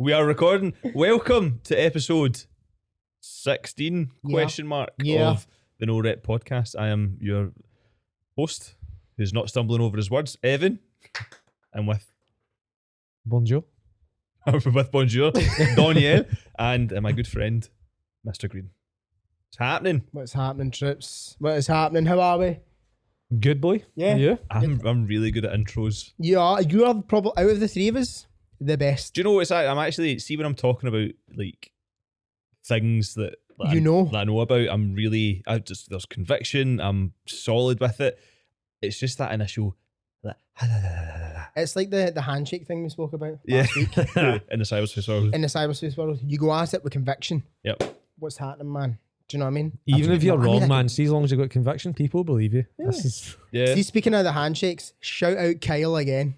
We are recording. Welcome to episode 16 question mark of the No Rep podcast. I am your host, who's not stumbling over his words, Evan. I'm with Bonjour. with Bonjour, Danielle, and my good friend, Mr. Green. What's happening? What's happening, troops? What is happening? How are we? Good boy. Yeah. Yeah. I'm really good at intros. You are probably out of the three of us the best. Do you know what it's like? I'm actually, see when I'm talking about like things that that I know about, there's conviction, I'm solid with it. It's just that initial It's like the handshake thing we spoke about last week. in the cyberspace world. In the cyberspace world, you go at it with conviction. Yep. What's happening, man? Do you know what I mean? Even if you're wrong, like, man, see, as long as you've got conviction, people believe you. Yeah. This is... Yeah. See, speaking of the handshakes, shout out Kyle again.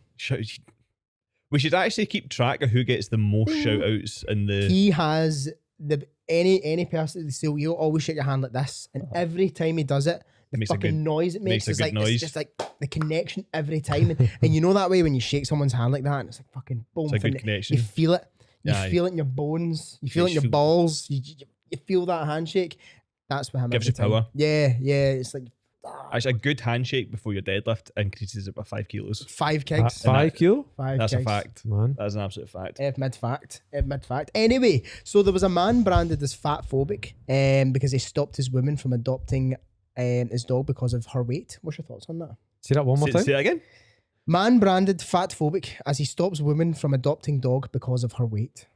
We should actually keep track of who gets the most shout outs in the. He has any person, so you'll always shake your hand like this, and every time he does it, the fucking noise it makes is like noise. It's just like the connection every time, and you know that way when you shake someone's hand like that, and it's like fucking boom. It's a good connection. You feel it. You feel it in your bones. You feel it in your balls. You feel that handshake. That's what him. Gives you power. Yeah. It's like. Actually, a good handshake before your deadlift increases it by 5 kilos. 5 kicks. 5 kilo? 5 That's kicks. a fact, man. That's an absolute fact. Mid fact. Anyway, so there was a man branded as fat phobic because he stopped his woman from adopting his dog because of her weight. What's your thoughts on that? Say that one more time. Say that again. Man branded fat phobic as he stops woman from adopting dog because of her weight.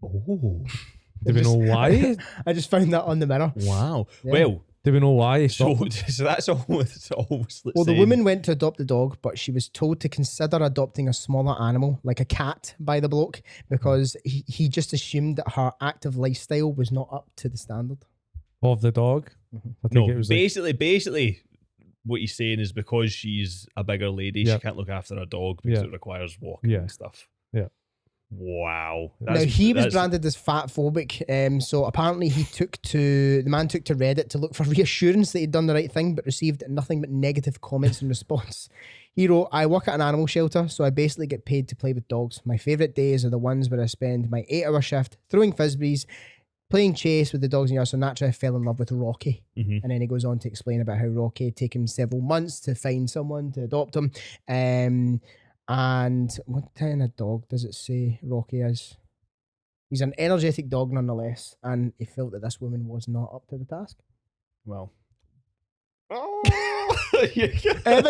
Oh. Do we know why? I just found that on the mirror. Wow. Yeah. Well, Do we know why? so that's almost Well, the woman went to adopt the dog, but she was told to consider adopting a smaller animal, like a cat, by the bloke, because he just assumed that her active lifestyle was not up to the standard. Of the dog? I think No, it was basically, what he's saying is because she's a bigger lady, she can't look after a dog because it requires walking and stuff. Yeah. Wow. Now he was branded as fat phobic, so apparently the man took to Reddit to look for reassurance that he'd done the right thing, but received nothing but negative comments in response. He wrote, "I work at an animal shelter, so I basically get paid to play with dogs. My favourite days are the ones where I spend my 8-hour shift throwing frisbees, playing chase with the dogs in the yard, so naturally I fell in love with Rocky." Mm-hmm. And then he goes on to explain about how Rocky had taken several months to find someone to adopt him. And what kind of dog does it say Rocky is? He's an energetic dog nonetheless, and he felt that this woman was not up to the task. Well. Evan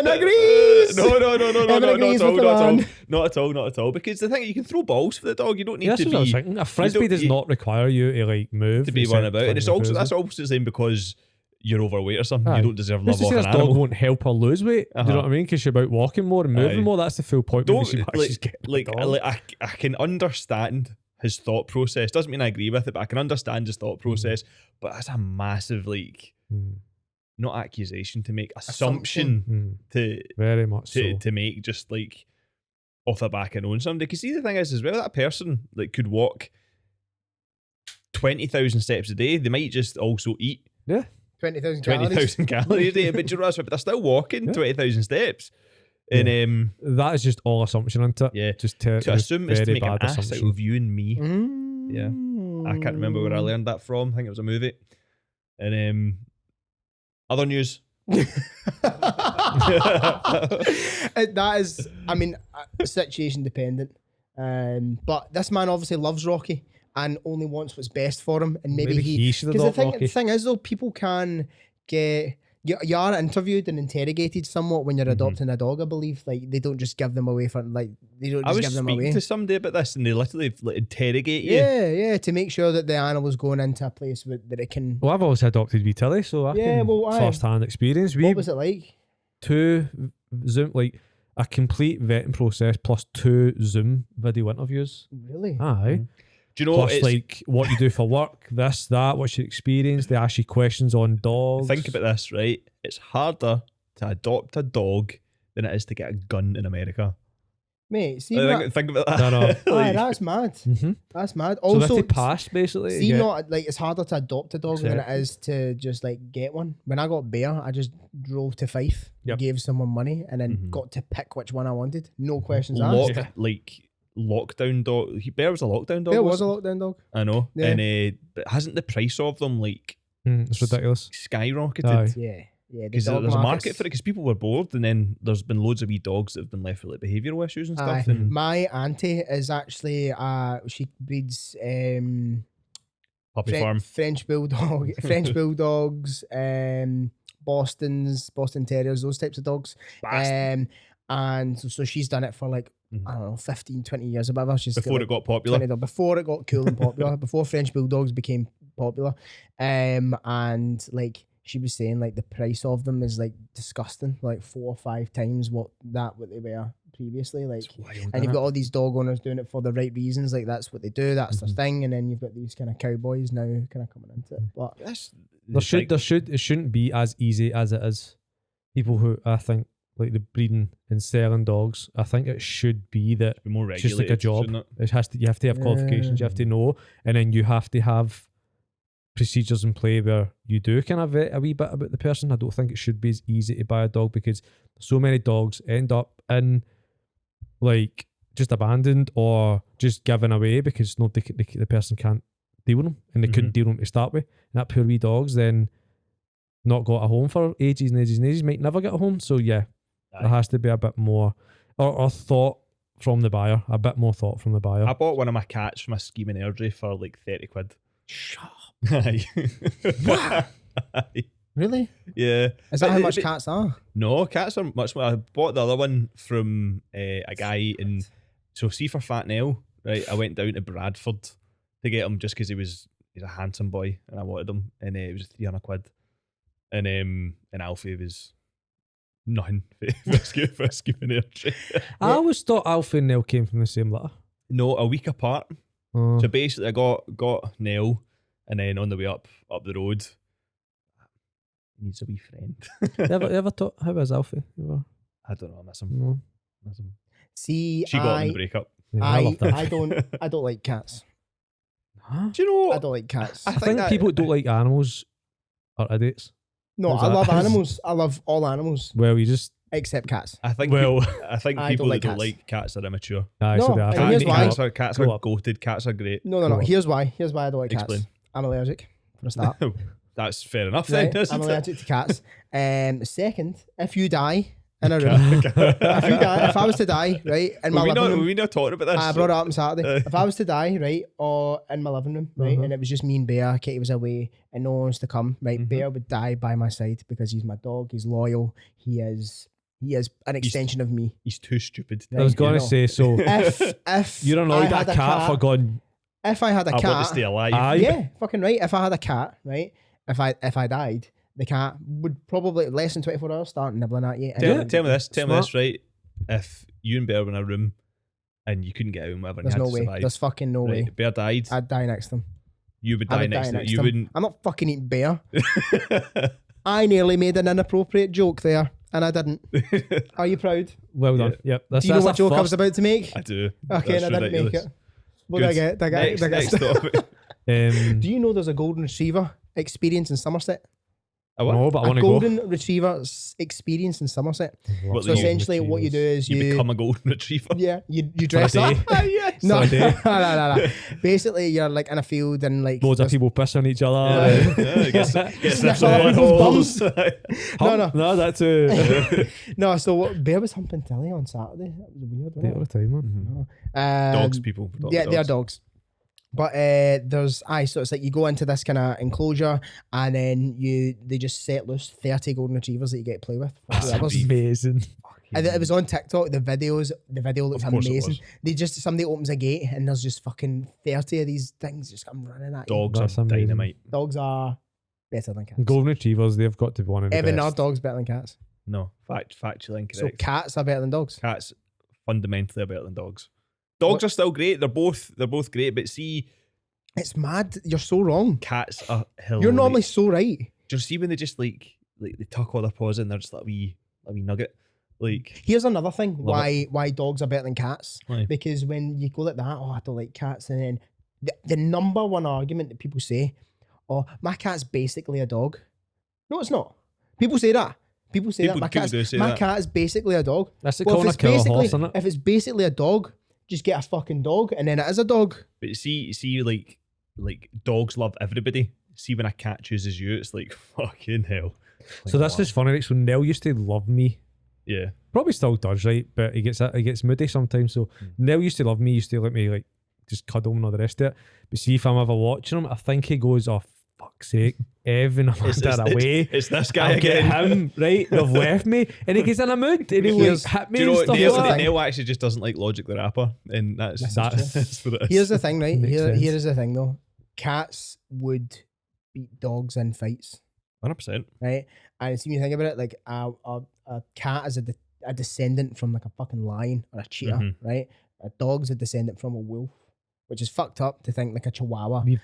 agrees. No, Evan agrees with the man. Not at all. Because the thing, you can throw balls for the dog. You don't need Yeah, to that's what I was be. thinking. A frisbee does not require you to like move. To be one about. And it's also that's also the same because you're overweight or something. Aye. You don't deserve love This off an dog animal. won't help her lose weight. Do you know what I mean? Because she's about walking more and moving more. That's the full point. Don't Maybe she's I can understand his thought process. Doesn't mean I agree with it, but I can understand his thought process. But that's a massive not accusation to make, assumption to very much to make, just like off the back of knowing somebody. Because see, the thing is as well, that person like could walk 20,000 steps a day. They might just also eat 20,000 calories. calories a day, but they're still walking 20,000 steps. And that is just all assumption, isn't it? Yeah, just to assume is to make an ass assumption out of you and me. Yeah, I can't remember where I learned that from. I think it was a movie. And other news. That is, I mean, situation dependent. But this man obviously loves Rocky and only wants what's best for him. And maybe he should have because Rocky. the thing is though, people can get you are interviewed and interrogated somewhat when you're adopting a dog. I believe like they don't just give them away for like they don't just give them away. I was speaking to somebody about this and they literally like, interrogate you. Yeah, to make sure that the animal's going into a place that it can. Well, I've always adopted wee Tilly, so I can first-hand experience. What was it like? 2 Zoom, like a complete vetting process plus 2 Zoom video interviews. Really? Aye. Do you know plus like what you do for work, this, that, what's your experience? They ask you questions on dogs. Think about this, right? It's harder to adopt a dog than it is to get a gun in America. Mate, see think about that. No. Aye, that's mad. That's mad. So Also, they pass basically. See, not like it's harder to adopt a dog than it is to just like get one. When I got Bear, I just drove to Fife, gave someone money, and then got to pick which one I wanted. No questions asked. Like lockdown dog. Bear was a lockdown dog. Bear was a wasn't lockdown dog. I know. Yeah. And but hasn't the price of them like It's ridiculous. skyrocketed? Aye. Yeah. Yeah. Because there's a market for it because people were bored, and then there's been loads of wee dogs that have been left with like behavioural issues and stuff. And My auntie is actually she breeds puppy farm. French bulldogs, Boston Terriers, those types of dogs. And so she's done it for like I don't know 15, 20 years or whatever. She's Before got, it got popular. 20 before it got cool and popular, before French bulldogs became popular, and like she was saying like the price of them is like disgusting, like 4 or 5 times what they were previously. Like, and you've got all these dog owners doing it for the right reasons, like that's what they do, that's their thing, and then you've got these kind of cowboys now kind of coming into it. But It shouldn't be as easy as it is. People who I think like the breeding and selling dogs, I think it should be that be more it's just like a regulated, job. shouldn't You have to have qualifications, you have to know, and then you have to have procedures in play where you do kind of vet a wee bit about the person. I don't think it should be as easy to buy a dog because so many dogs end up in like just abandoned or just given away because the person can't deal with them and they couldn't deal with them to start with. And that poor wee dog's then not got a home for ages and ages and ages, might never get a home. So yeah, there has to be a bit more or thought from the buyer, a bit more thought from the buyer. I bought one of my cats from a scheme in Airdrie for like 30 quid. shut up. Aye. What? Aye. Really? Yeah. Is that how much but- cats are? No, cats are much more. I bought the other one from a guy in. So see for Fat Nell, right? I went down to Bradford to get him just because he's a handsome boy and I wanted him, and it was 300 quid. And Alfie was nothing for skipping Airdrie. I always thought Alfie and Nell came from the same litter. No, a week apart. Oh. So basically, I got Nell, and then on the way up the road, he needs a wee friend. you ever thought, how is Alfie? I don't know. I miss him. No. Miss him. See, She got him in the breakup. Yeah, I love that. I don't like cats. Huh? Do you know? I don't like cats. I I think that- people who don't like animals are idiots. No, How's I that? love animals. I love all animals Well, you just except cats. I think Well- I think I people don't like that don't cats. like cats are immature. aye, No, so they are. and They here's need to why. grow up. Cats Grow are up. goated. Cats are great. No. Go on. Here's why I don't like Explain. cats. I'm allergic for a start. That's fair enough Right? then. Isn't I'm it? allergic to cats. Second, if you die in a room, if I was to die, right, in my Were living room, we not talking about this? I brought it up on Saturday. If I was to die, right, or in my living room, right, and it was just me and Bear, Katie was away, and no one was to come, right, Bear would die by my side because he's my dog, he's loyal, he is an extension of me. He's too stupid. I was going to know. say, so If you're annoyed I at had a cat for going, if I had a I want cat, to stay alive. aye, yeah, fucking right. If I had a cat, right, if I died, the cat would probably less than 24 hours start nibbling at you. and Tell, then- tell me this, Smart. right? If you and Bear were in a room and you couldn't get out and whatever, and There's you had no to way. survive, There's fucking no way. right? Bear died, I'd die next to him. you would I die would next die to him. next You to him. wouldn't. I'm not fucking eating bear. I nearly made an inappropriate joke there, and I didn't. Are you proud? well done. Yep. That's, Do you know that's what a joke I first. was about to make? I do. Okay, and That's I didn't make ridiculous. it. What did I get? Did I get? Next topic. Do you know there's a golden retriever experience in Somerset? A what? No, but I A want to go. golden retriever experience in Somerset. What So do you- essentially, what you do is You become a golden retriever. yeah, you dress up. day. Yes. No, For a day. no. Basically, you're like in a field and like Loads of there's- people piss on each other. Yeah, gets Sniff some other people's holes. No. No, that's a No, so what, Bear was humping Tilly on Saturday. That was weird. date all Wasn't the time, Mm-hmm. man. it? Dogs, people. Yeah, they're dogs. But there's so it's like you go into this kind of enclosure and then they just set loose 30 golden retrievers that you get to play with. That's That was- amazing. and it was on TikTok. The video looks Of course it amazing. was. Somebody opens a gate and there's just fucking 30 of these things just come running at you. Dogs That's are amazing. dynamite. Dogs are better than cats. Golden retrievers, they've got to be one of the Even our best. dogs better than cats. No, factually incorrect. So cats are better than dogs. Cats fundamentally are better than dogs. Dogs are still great. They're both great. But see, It's mad. You're so wrong. cats are hilarious. You're normally so right. Do you see when they just like they tuck all their paws in? They're just like a wee nugget. Like Here's another thing Love why dogs are better than cats. Why? Because when you go like that, oh, I don't like cats, and then the number one argument that people say, oh, my cat's basically a dog. No, it's not. People say that. People say People- that. people do say My that. cat is basically a dog. That's the Well, calling a if it's cow a basically horse, isn't it? if it's basically a dog, just get a fucking dog, and then it is a dog. But see, like dogs love everybody. See, when a cat chooses you, it's like fucking hell. So that's just funny. Right? So Nell used to love me. Yeah. Probably still does, right? But he gets moody sometimes. So Nell used to love me. Used to let me like just cuddle him and all the rest of it. But see, if I'm ever watching him, I think he goes, "Oh fuck's sake, Evan, I'm under away. It's this guy I'll again." get him right. They've left me, and he gets in a mood, and he like hit me Do you and know stuff what? like that. Neil actually just doesn't like Logic the Rapper, and that's what it is. Here's the thing, right? Makes sense. Here's the thing, though. Cats would beat dogs in fights, 100%. right? And see, when you think about it, like a cat is a descendant from like a fucking lion or a cheetah, right? A dog's a descendant from a wolf, which is fucked up to think like a chihuahua. We've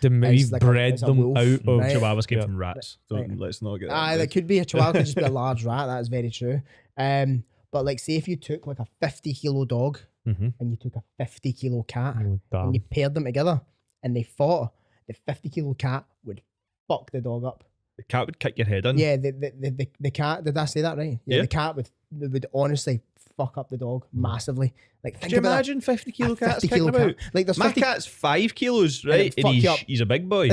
like bred as a them wolf, out of right? Chihuahuas came Yeah. from rats. Right. Let's not get that. That could be a chihuahua, could just be a large rat. That is very true. But like, say if you took like a 50-kilo dog and you took a 50-kilo cat Oh, and you damn. paired them together and they fought, the 50-kilo cat would fuck the dog up. The cat would kick your head in. Yeah, the cat. Did I say that right? Yeah, Yeah. the cat would honestly fuck up the dog massively. Like, think Could you about imagine 50-kilo that. A cats 50-kilo kicking about? cat. Like, there's My 50. cat's 5 kilos, And right? it'd fuck you up. He's a big boy.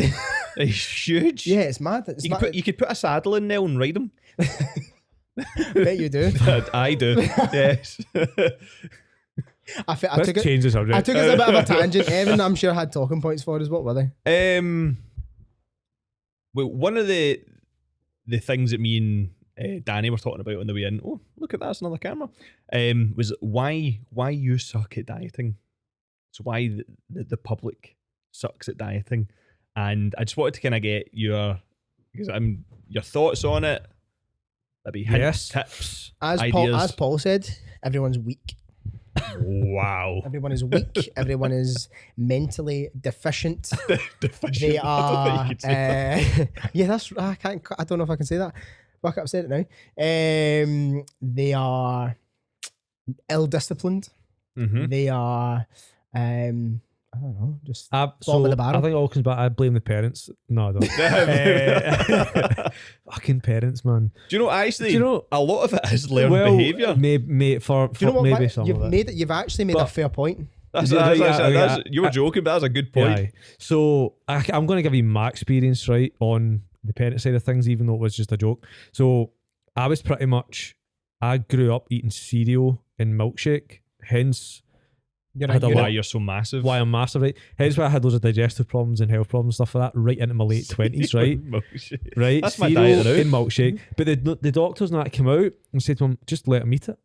He's huge. Yeah, it's mad. It's mad. You could put a saddle in there and ride him. Bet you do. I do. Yes. I took Let's it. change the subject. I took it as a bit of a tangent. Evan, I'm sure, had talking points for us. What were they? Well, one of the things that me and Danny were talking about on the way in. Oh, look at that! That's another camera. Was why you suck at dieting. So why the public sucks at dieting, and I just wanted to kind of get your thoughts on it. Maybe hints, tips, ideas. As Paul said, everyone's weak. Wow. Everyone is weak. Everyone is mentally deficient. Deficient. They I don't are. think you could say that. Yeah, that's. I don't know if I can say that. Fuck, I've said it now. They are ill-disciplined. Mhm. They are. I don't know. Just So bottom of the barrel. I think it all comes back. I blame the parents. No, I don't. Fucking parents, man. Do you know? Actually, Do you know- a lot of it is learned behaviour. Maybe for Do you know what? maybe Matt? some You've of it. You've actually made a But- fair point. You were joking, but that's a good point. Yeah. So I'm going to give you my experience, right, on the parent side of things, even though it was just a joke. So I was pretty much, I grew up eating cereal and milkshake, hence You're I had a Why lot- you're so massive? why I'm massive, right? Hence why I had loads of digestive problems and health problems, stuff like that, right into my late 20s, right? Milkshake. Right? That's my Cereal diet now. and milkshake. But the doctors and that came out and said to him, just let him eat it.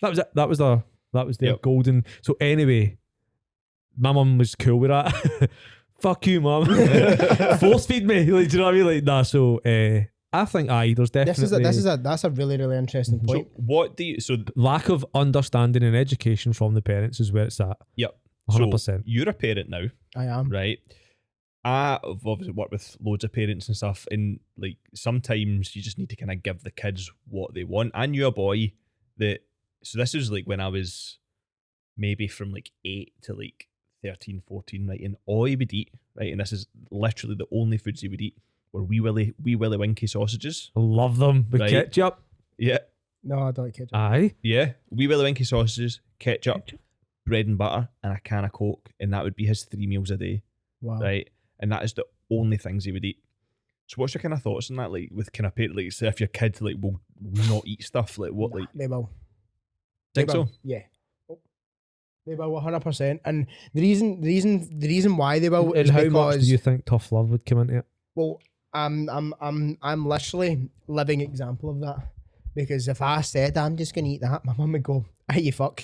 That was it. That was their Yep. golden. So anyway, my mum was cool with that. Fuck you, mum. Force feed me. Like, do you know what I mean? Like, nah. So I think there's definitely That's a really, really interesting So point. what do you? So lack of understanding and education from the parents is where it's at. yep. 100%. So you're a parent now, I am. right? I've obviously worked with loads of parents and stuff, and like sometimes you just need to kind of give the kids what they want. I knew a boy that. So this was like when I was maybe from like 8 to like 13, 14, right? And all he would eat, right? And this is literally the only foods he would eat were wee willy winky sausages. I love them with Right. ketchup. Yeah. No, I don't like ketchup. Aye. Yeah. Wee willy winky sausages, ketchup, bread and butter, and a can of Coke. And that would be his 3 meals a day. Wow. Right. And that is the only things he would eat. So what's your kind of thoughts on that? Like with kind of like say if your kid like will not eat stuff, like what like They will. think They will. so? Yeah. They will 100%. And the reason why they will And is how much because do you think tough love would come into it? well, I'm literally living example of that. Because if I said I'm just gonna eat that, my mum would go, "Hey, you fuck,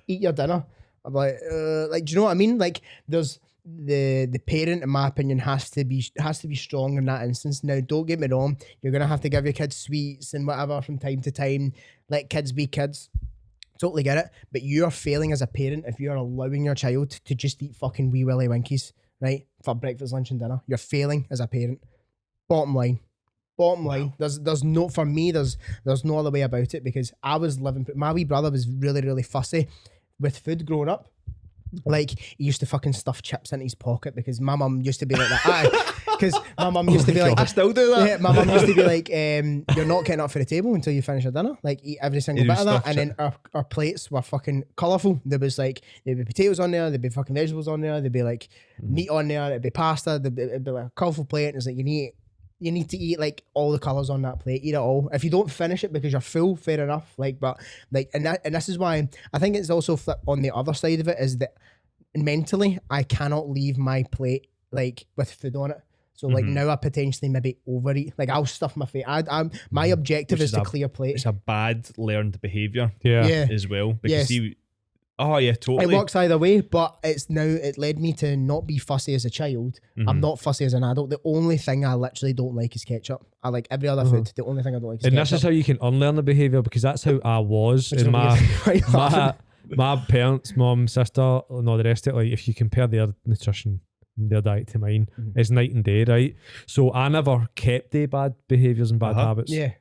eat your dinner." I'm like, do you know what I mean? Like, there's the parent, in my opinion, has to be strong in that instance. Now, don't get me wrong, you're gonna have to give your kids sweets and whatever from time to time. Let kids be kids. Totally get it. But you're failing as a parent if you're allowing your child to just eat fucking wee willy winkies, right? For breakfast, lunch, and dinner. You're failing as a parent. Bottom line. There's no, for me, there's no other way about it because I was living, my wee brother was really, really fussy with food growing up. Like he used to fucking stuff chips into his pocket because my mum used to be like that. Because my mum used to be like, I still do that. yeah, my mum used to be like, you're not getting up for the table until you finish your dinner. Like eat every single You bit do of that. stuff And then our plates were fucking colourful. There was like, there'd be potatoes on there, there'd be fucking vegetables on there, there'd be like meat on there, it'd be pasta, it'd be like a colourful plate. And it's like you need to eat like all the colours on that plate, eat it all. If you don't finish it because you're full, fair enough. Like, but like, and this is why I think it's also flip on the other side of it is that mentally I cannot leave my plate like with food on it. So like now I potentially maybe overeat. Like I'll stuff my face. My objective is to clear plate. It's a bad learned behaviour Yeah. as well. Because Yes. see, oh yeah, totally. It works either way, but it led me to not be fussy as a child. I'm not fussy as an adult. The only thing I literally don't like is ketchup. I like every other food. The only thing I don't like is And ketchup. this is how you can unlearn the behaviour, because that's how I was. Which is And a weird thing. Why are you laughing? my parents, mum, sister, and all the rest of it, like if you compare their nutrition, their diet to mine, it's night and day, right? So I never kept the bad behaviours and bad habits. Yeah.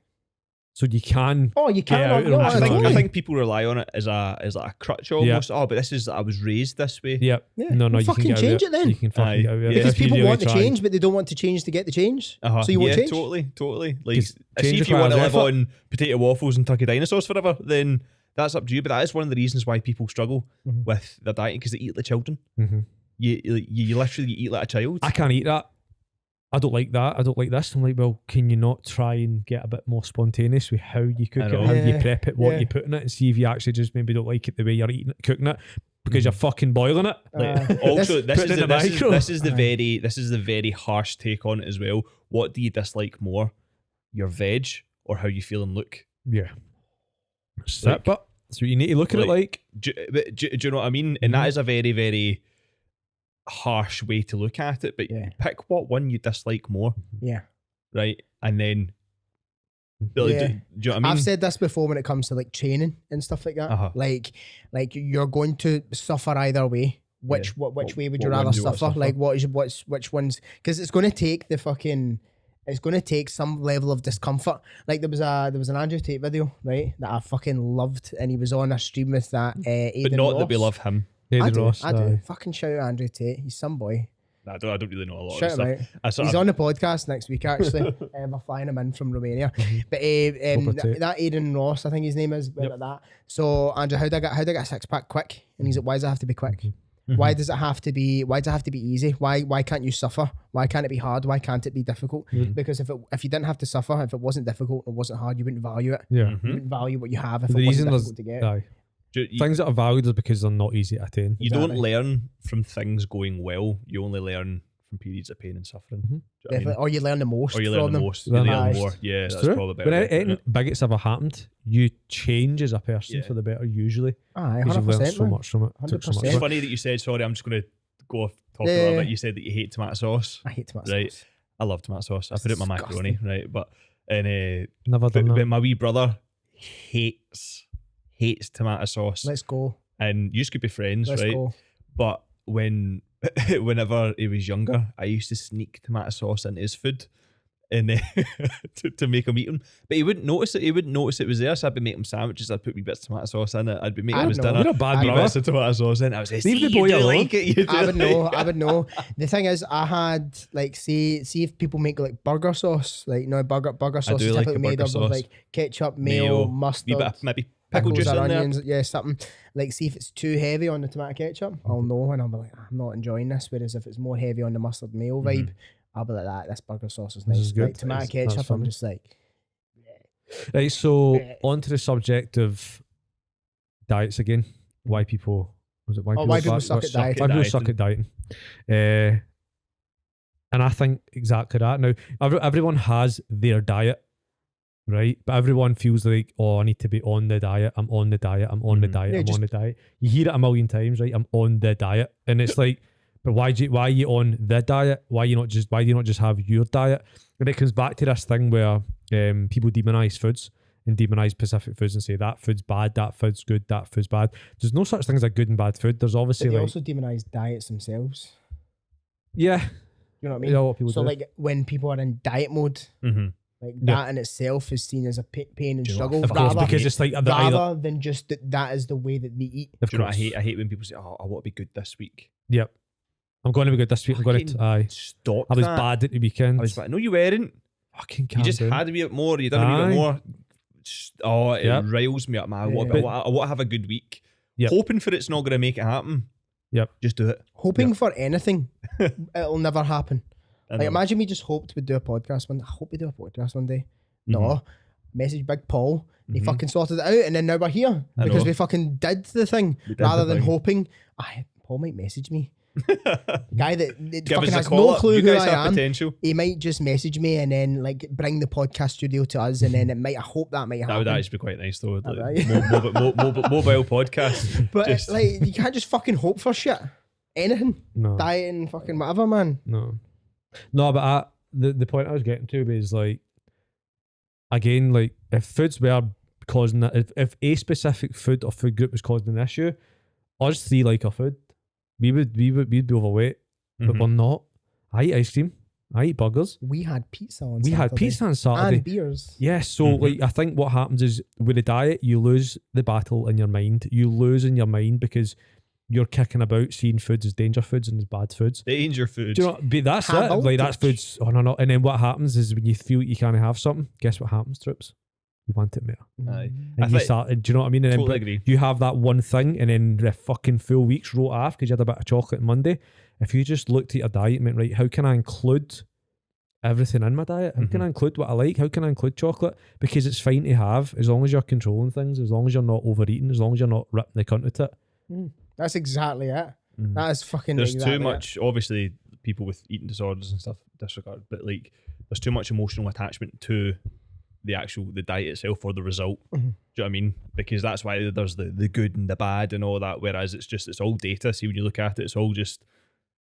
So you can. Oh, you get out can. of No, them. I think people rely on it as like a crutch almost. Oh, but this is I was raised this way. Yep. Yeah. No, Well, you fucking can get change out it then. You can fucking get out of it. Because If you people really want to try. change, but they don't want to change to get the change. So you won't change. Totally. Like, 'Cause see change if you want to requires live effort. on potato waffles and turkey dinosaurs forever, then that's up to you. But that is one of the reasons why people struggle with their diet, because they eat like children. Mhm. You literally eat like a child. I can't eat that. I don't like that. I don't like this. I'm like, well, can you not try and get a bit more spontaneous with how you cook I it, know. how you Yeah. prep it, what Yeah. you put in it, and see if you actually just maybe don't like it the way you're eating it, cooking it, because you're fucking boiling it. Also, this put it is in the micro. this is the very harsh take on it as well. What do you dislike more, your veg or how you feel and look? Yeah. That's Like- it, but that's what you need to look at it like. Do you know what I mean? And that is a very, very harsh way to look at it. But Yeah. pick what one you dislike more, Yeah. right? And then, Yeah. do you know what I mean? I've said this before when it comes to like training and stuff like that. Uh-huh. Like you're going to suffer either way. Which Yeah. which way would What you rather one do you want to suffer? suffer? Like which ones? Because it's going to take it's going to take some level of discomfort. Like there was an Andrew Tate video, right, that I fucking loved, and he was on a stream with that. Aidan but not that we Ross. love him. I Aidan do. Ross, I do. aye. Fucking shout out Andrew Tate. He's some boy. I don't really know a lot Shout of him stuff. out. I sort He's of- on the podcast next week, actually. We're flying him in from Romania. But Proper Tate. that Aidan Ross, I think his name is, Yep. like that. So, Andrew, how do I get a six pack quick? And he's like, why does it have to be quick? Mm-hmm. Why does it have to be? Why does it have to be easy? Why can't you suffer? Why can't it be hard? Why can't it be difficult? Because if you didn't have to suffer, if it wasn't difficult or wasn't hard, you wouldn't value it. Yeah. Mm-hmm. You wouldn't value what you have if The it wasn't reason difficult is, to get. aye. you- Things that are valued is because they're not easy to attain. You don't Exactly. learn from things going well. You only learn from periods of pain and suffering. Do you know what I mean? Definitely. Or you learn the most Or you from learn the them. most. You Learn learn the more. most. Yeah, It's that's true. probably better. When way of putting anything it. bigot's ever happened, you change as a person Yeah. for the better usually. Aye, Because you've learned 100%. so man. much from it. Took so much 100%. It's from it. funny that you said, sorry, I'm just going to go off topic a Yeah. little bit. You said that you hate tomato sauce. I hate tomato Right. sauce. I love tomato sauce. I put it in my macaroni, disgusting. right? But Never but done that. my wee brother hates tomato sauce, Let's go. and you could be friends, Let's right? go. But whenever he was younger, I used to sneak tomato sauce into his food, and to make him eat them. But he wouldn't notice it. He wouldn't notice it was there. So I'd be making him sandwiches. I'd put wee bits of tomato sauce in it. I'd be making I him his know. dinner. You're a bad Wee brother. bits of tomato sauce in. I was like, Leave the "See, boy you do alone." like it. You do I would like know. it." I would know. The thing is, I had like see if people make like burger sauce, like burger sauce do is like typically the made burger up of sauce. like ketchup, Mayo, mayo, wee mustard, bit of maybe pickle pickles juice or in there. onions. Yeah, something. Like see if it's too heavy on the tomato ketchup, I'll know, and I'll be like, I'm not enjoying this. Whereas if it's more heavy on the mustard mayo vibe, I'll be like, this burger sauce is This nice. is good. Like tomato That's ketchup, I'm funny. just like, Right, so on to the subject of diets again. Why people why people suck at dieting. Why people suck at dieting. And I think exactly that. Now, everyone has their diet, right? But everyone feels like, oh, I need to be on the diet. I'm on the diet. I'm on the diet. Yeah, I'm just- on the diet. You hear it a million times, right? I'm on the diet, and it's like, but why are you on the diet? Why do you not just have your diet? And it comes back to this thing where people demonize foods and demonize specific foods and say that food's bad, that food's good, that food's bad. There's no such thing as a good and bad food. There's obviously but they like, also demonize diets themselves. yeah, You know what I mean? yeah, what people So do. like when people are in diet mode, Mm-hmm. Like that in itself is seen as a pain and struggle, Of course, because it's like rather than just that is the way that they eat. Do you know what I hate when people say, "Oh, I want to be good this week." Yep. I'm going to be good this week. I'm going to stop. I was that. bad at the weekend. I was bad. No, you weren't. Fucking You just down. had to be more. You done a wee bit more. Oh, it riles me up, man. I want to have a good week. Hoping for it's not going to make it happen. Yep. Just do it. Hoping for anything, it'll never happen. Like imagine we just hoped we'd do a podcast one. I hope we do a podcast one day. No. Message Big Paul. He fucking sorted it out, and then now we're here because we fucking did the thing rather than hoping. Paul might message me. Guy that fucking has no clue who I am. Potential. He might just message me and then like bring the podcast studio to us, and then I hope that might happen. That would actually be quite nice though. Like, right? mobile podcast. But like you can't just fucking hope for shit. Anything. No. Dieting, fucking whatever, man. No, but the point I was getting to is like, again, like if foods were causing that, if a specific food or food group was causing an issue, us three like our food, we'd be overweight, but we're not. I eat ice cream. I eat burgers. We had pizza on We Saturday. had pizza on Saturday. And beers. Yes, so like I think what happens is with a diet, you lose the battle in your mind. You lose in your mind because you're kicking about seeing foods as danger foods and as bad foods. Danger foods. Do you know? But that's it. Like that's foods. Oh no. And then what happens is when you feel you can't have something, guess what happens, troops? You want it more. Aye. And you start. Do you know what I mean? And Totally then, agree. You have that one thing, and then the fucking full week's wrote off because you had a bit of chocolate on Monday. If you just looked at your diet and went, right, how can I include everything in my diet? How can I include what I like? How can I include chocolate? Because it's fine to have as long as you're controlling things, as long as you're not overeating, as long as you're not ripping the cunt at it. That's exactly it. That is fucking. There's exactly too much. Obviously, people with eating disorders and stuff disregard, but like, there's too much emotional attachment to the diet itself or the result. Do you know what I mean? Because that's why there's the good and the bad and all that. Whereas it's all data. See, when you look at it, it's all just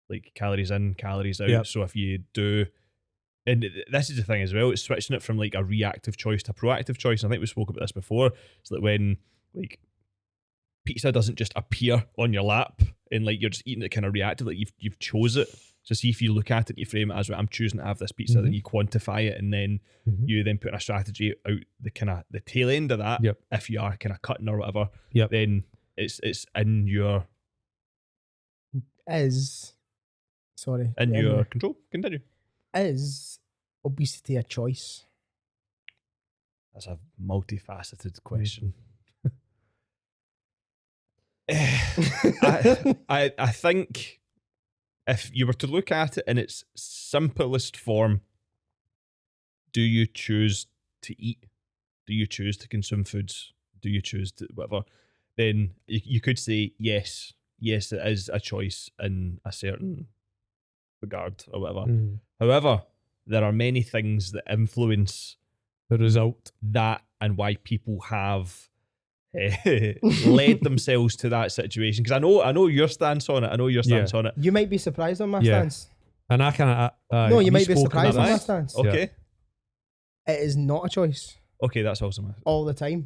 like calories in, calories out. Yep. So if you do, and this is the thing as well, it's switching it from like a reactive choice to a proactive choice. And I think we spoke about this before. It's like when like pizza doesn't just appear on your lap and like you're just eating it kind of reactive, like you've chose it. So see, if you look at it, you frame it as, I'm choosing to have this pizza, then you quantify it, and then you then put in a strategy out the tail end of that. Yep. If you are kind of cutting or whatever, Yep. then it's in your your control. Continue. Is obesity a choice? That's a multifaceted question. I think if you were to look at it in its simplest form, do you choose to eat? Do you choose to consume foods? Do you choose to whatever? Then you could say yes, it is a choice in a certain regard or whatever. However, there are many things that influence the result, that and why people have led themselves to that situation. Because I know your stance on it. on it. You might be surprised on my stance. And I kind of no, you might be surprised on my stance. Okay, it is not a choice. Okay, that's awesome. All the time.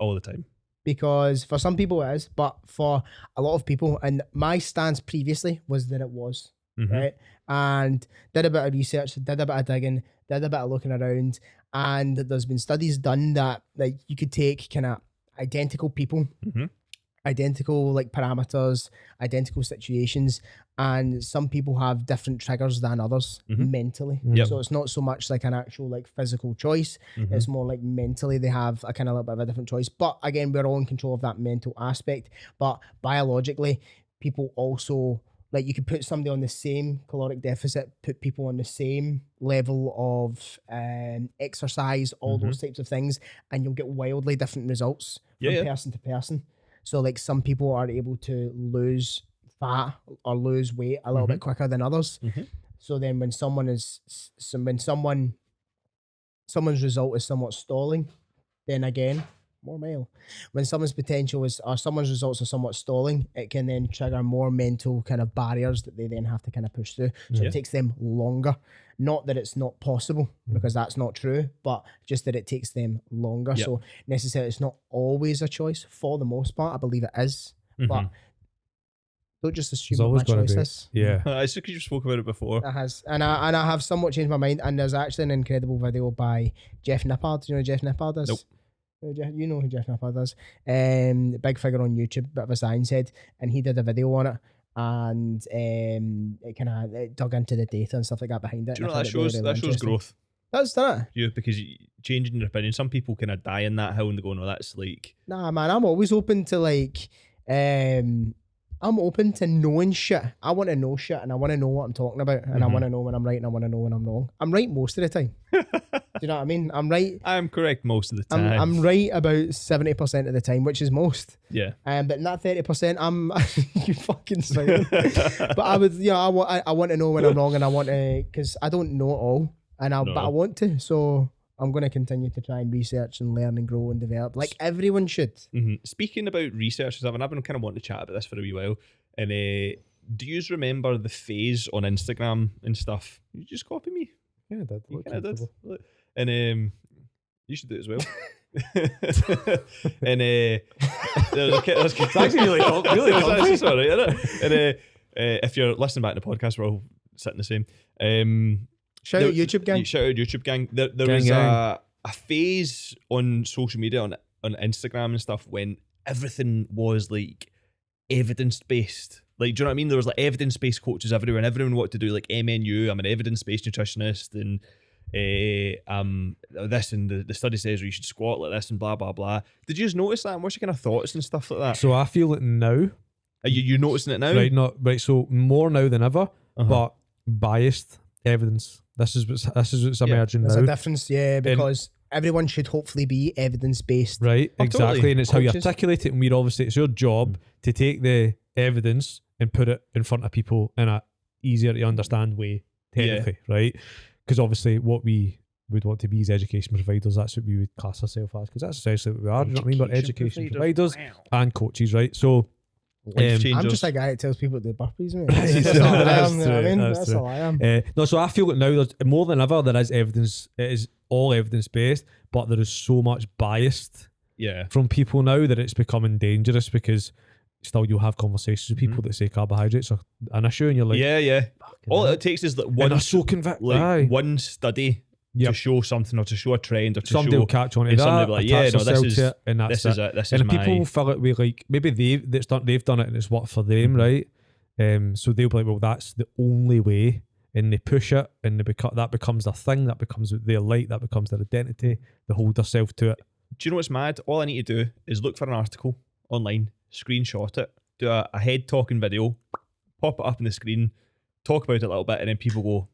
Because for some people it is, but for a lot of people, and my stance previously was that it was, right? And did a bit of research, did a bit of digging, did a bit of looking around, and there's been studies done that like you could take kind of identical people, identical like parameters, identical situations, and some people have different triggers than others mentally. So it's not so much like an actual like physical choice, it's more like mentally they have a kind of little bit of a different choice. But again, we're all in control of that mental aspect. But biologically, people also, like you could put somebody on the same caloric deficit, put people on the same level of exercise, all those types of things, and you'll get wildly different results from person to person. So like some people are able to lose fat or lose weight a little bit quicker than others. So then when someone's result is somewhat stalling, then again, more male. When someone's potential is, or someone's results are somewhat stalling, it can then trigger more mental kind of barriers that they then have to kind of push through. So it takes them longer. Not that it's not possible, because that's not true, but just that it takes them longer. So necessarily it's not always a choice. For the most part, I believe it is. But Don't just There's assume always my going to be. choices. Yeah. It's just because you spoke about it before. It has, and I have somewhat changed my mind. And there's actually an incredible video by Jeff Nippard. Do you know who Jeff Nippard is? Nope. You know who Jeff Nippard is. Big figure on YouTube, bit of a science head, and he did a video on it, and it kind of dug into the data and stuff like that behind it. Do you know and I that found it really, shows really that shows interesting. growth? That's that. You because changing your opinion. Some people kind of die in that hill and they go, no, that's like Nah, man, I'm always open to like, I'm open to knowing shit. I want to know shit, and I want to know what I'm talking about, and I want to know when I'm right, and I want to know when I'm wrong. I'm right most of the time. Do you know what I mean? I'm right. I'm correct most of the time. I'm right about 70% of the time, which is most. Yeah. But in that 30%, I'm you fucking smiling. But I would, I want to know when I'm wrong, and I want to, because I don't know it all, and but I want to. So I'm going to continue to try and research and learn and grow and develop, like everyone should. Speaking about research and stuff, and I've been kind of wanting to chat about this for a wee while. And do you remember the phase on Instagram and stuff? You just copy me. Yeah, I did. You Look kind of did. comfortable. And you should do it as well. And it's actually really comfy. It's all right, isn't it? And if you're listening back to the podcast, we're all sitting the same. Shout out YouTube gang. Shout out YouTube gang. There Gang, was gang. a phase on social media, on Instagram and stuff, when everything was like evidence-based. Like, do you know what I mean? There was like evidence-based coaches everywhere, and everyone wanted to do like MNU. I'm an evidence-based nutritionist, and this, and the study says you should squat like this and blah blah blah. Did you just notice that? And what's your kind of thoughts and stuff like that? So I feel it now. Are you noticing it now? Right. So more now than ever, but biased evidence. This is what's emerging There's now. a difference, because everyone should hopefully be evidence-based. Right, Oh, exactly. totally. And it's how you Coaches. articulate it. And we're obviously, it's your job to take the evidence and put it in front of people in a easier to understand way, technically, right? Because obviously what we would want to be as education providers, that's what we would class ourselves as, because that's essentially what we are. Do you know what I mean? We're education providers and coaches, right? So Life changers. I'm just a guy that tells people to do burpees, mate. That's That's all I am, true, you know what I mean? that's That's true. all I am. no, so I feel that now there's more than ever there is evidence. It is all evidence based, but there is so much biased from people now that it's becoming dangerous, because still you'll have conversations with people that say carbohydrates are an issue, and you're like, all it takes is like and one they're so convinced, one study to show something, or to show a trend, or to somebody show, will catch on to and that, somebody will be like, attach this themselves is to it, and that's this is it. This and is then people my. fill it with like, maybe they've done it and it's worked for them, right? So they'll be like, well, that's the only way, and they push it, and that becomes their thing, that becomes their light, that becomes their identity. They hold themselves to it. Do you know what's mad? All I need to do is look for an article online, screenshot it, do a head talking video, pop it up on the screen, talk about it a little bit, and then people go,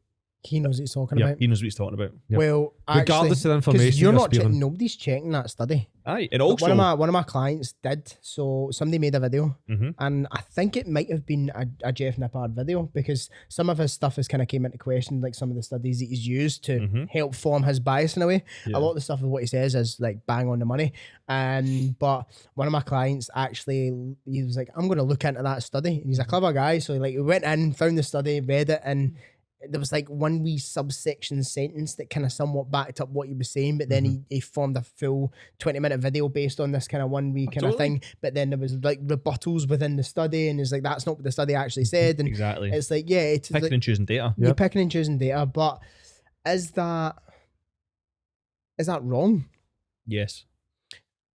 He knows what he's talking about. he knows what he's talking about. Yep. Well, Regardless of the because information you're you're not spewing. nobody's checking that study. Aye, and But also one of my clients did. So somebody made a video, and I think it might have been a Jeff Nippard video, because some of his stuff has kind of came into question, like some of the studies that he's used to help form his bias in a way. A lot of the stuff of what he says is like bang on the money. But one of my clients actually, he was like, I'm going to look into that study. And he's a clever guy, so he went in, found the study, read it, and there was like one wee subsection sentence that kind of somewhat backed up what he was saying, but then he formed a full 20-minute video based on this kind of one wee kind of thing. But then there was like rebuttals within the study, and it's like, that's not what the study actually said. And exactly, it's like, it's picking like, and choosing data. you're picking and choosing data, but is that wrong? Yes,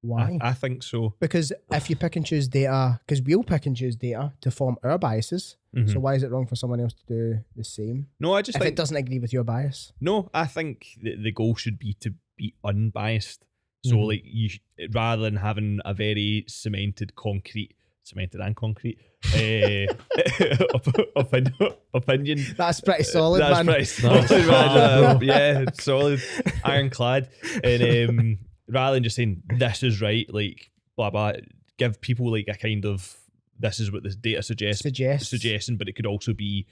Why? I think so. Because if you pick and choose data, because we'll pick and choose data to form our biases, so why is it wrong for someone else to do the same? No, I just If think it doesn't agree with your bias. No, I think the goal should be to be unbiased. So like rather than having a very cemented and concrete opinion. That's pretty solid, That's man. pretty solid. Yeah, solid, ironclad. And rather than just saying this is right, like blah blah, give people like a kind of, this is what this data suggesting, but it could also be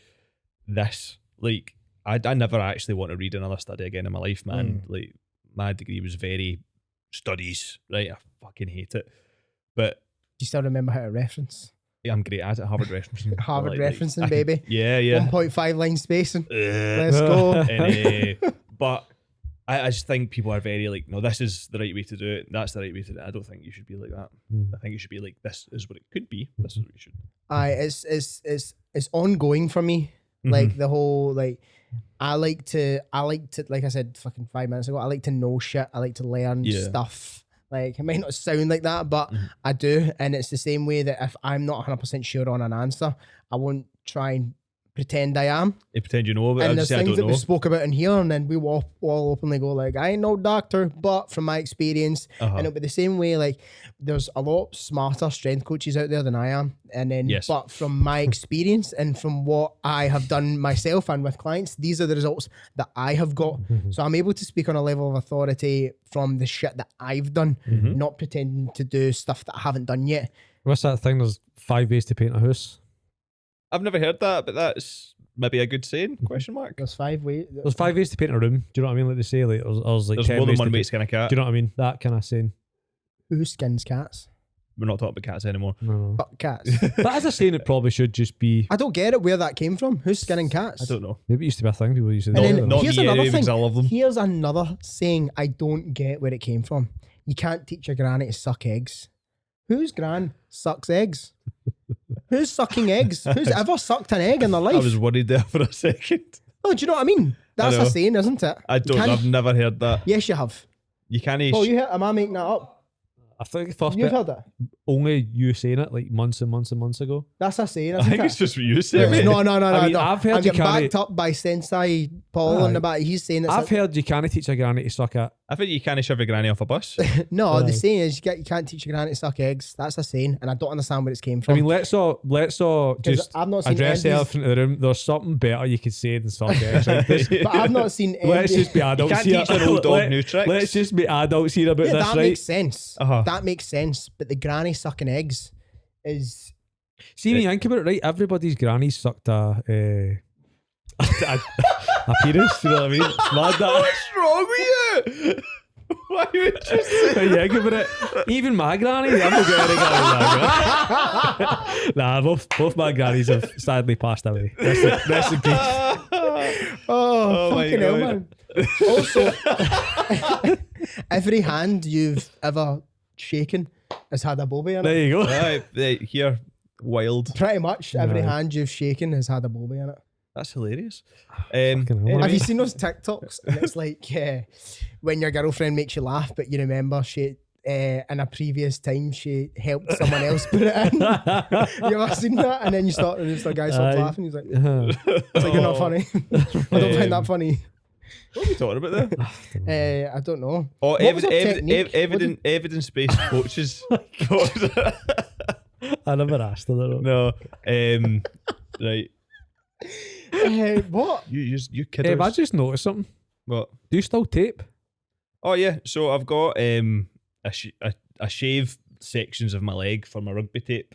this. Like I never actually want to read another study again in my life, man. Like my degree was very studies, right? I fucking hate it. But Do you still remember how to reference? I'm great at it. Harvard referencing. Harvard referencing, baby. Yeah. 1.5 line spacing. Let's go. But I just think people are very like, no, this is the right way to do it. That's the right way to do it. I don't think you should be like that. I think you should be like, this is what it could be. This is what you should. It's ongoing for me. Like the whole like, I like to like I said fucking 5 minutes ago, I like to know shit. I like to learn stuff. Like it might not sound like that, but I do. And it's the same way that if I'm not 100% sure on an answer, I won't try and pretend I am. You pretend you know, but And I there's just say I things don't that know. we spoke about in here, and then we will all openly go like, I ain't no doctor, but from my experience, and it'll be the same way. Like there's a lot smarter strength coaches out there than I am, and then but from my experience and from what I have done myself and with clients, these are the results that I have got. So I'm able to speak on a level of authority from the shit that I've done, not pretending to do stuff that I haven't done yet. What's that thing? There's 5 ways to paint a house. I've never heard that, but that's maybe a good saying? Question mark. There's 5 ways. There's 5 ways to paint a room. Do you know what I mean? Like they say, like there's like There's 10 more than ways one to way to paint. skin a cat. Do you know what I mean? That kind of saying. Who skins cats? We're not talking about cats anymore. No. Fuck cats. But as a saying, it probably should just be. I don't get it where that came from. Who's skinning cats? I don't know. Maybe it used to be a thing. People used to. And then do. Not here's me another anyway, thing. because I love them. Here's another saying I don't get where it came from. You can't teach your granny to suck eggs. Whose gran sucks eggs? Who's sucking eggs? Who's ever sucked an egg in their life? I was worried there for a second. Oh, do you know what I mean? That's know. a saying, isn't it? I don't. I've never heard that. Yes, you have. You can't. Oh, you heard? Am I making that up? I think the first You've bit, heard it. only you saying it like months and months and months ago. That's a saying, I isn't think it? it's just what you said. mate. No. I mean, no. I've heard I'm you getting can't. backed up by Sensei Paul on the back. He's saying it's I've heard you can't teach a granny to suck a. I think you can't shove your granny off a bus. no. The Aye. saying is you can't teach your granny to suck eggs. That's a saying, and I don't understand where it came I from. mean, let's all just I've not seen address the Andy's- elephant in the room. There's something better you could say than suck eggs. Right? but I've not seen. Let's Andy- just be adults can't here. teach an old dog new tricks. Let's just be adults here about Yeah, this, that right? makes sense. That makes sense. But the granny sucking eggs is. See, when you think about it, right? Everybody's granny sucked a penis. You know what I mean? It's mad that. What's wrong with you? Why would you say? Yeah, give it. Even my granny, I'm not getting any granny. Nah, both my grannies have sadly passed away. Rest in peace. Oh, my fucking hell, God. man. Also, every hand you've ever shaken has had a bobby in There it. you go. Right, here, wild. Pretty much every Right. hand you've shaken has had a bobby in it. That's hilarious. Fucking hell, Have you mate. seen those TikToks? And it's like when your girlfriend makes you laugh, but you remember she in a previous time she helped someone else put it in. You ever seen that? And then you start, and the guy starts Aye. laughing. He's like, Uh-huh. "It's like you're not funny. I don't find that funny." What are we talking about there? I don't know. Oh, What was our technique? evidence-based coaches. I never asked her that. No, right. What? You Hey, I kidders. just noticed something. What? Do you still tape? Oh yeah. So I've got I shave sections of my leg for my rugby tape,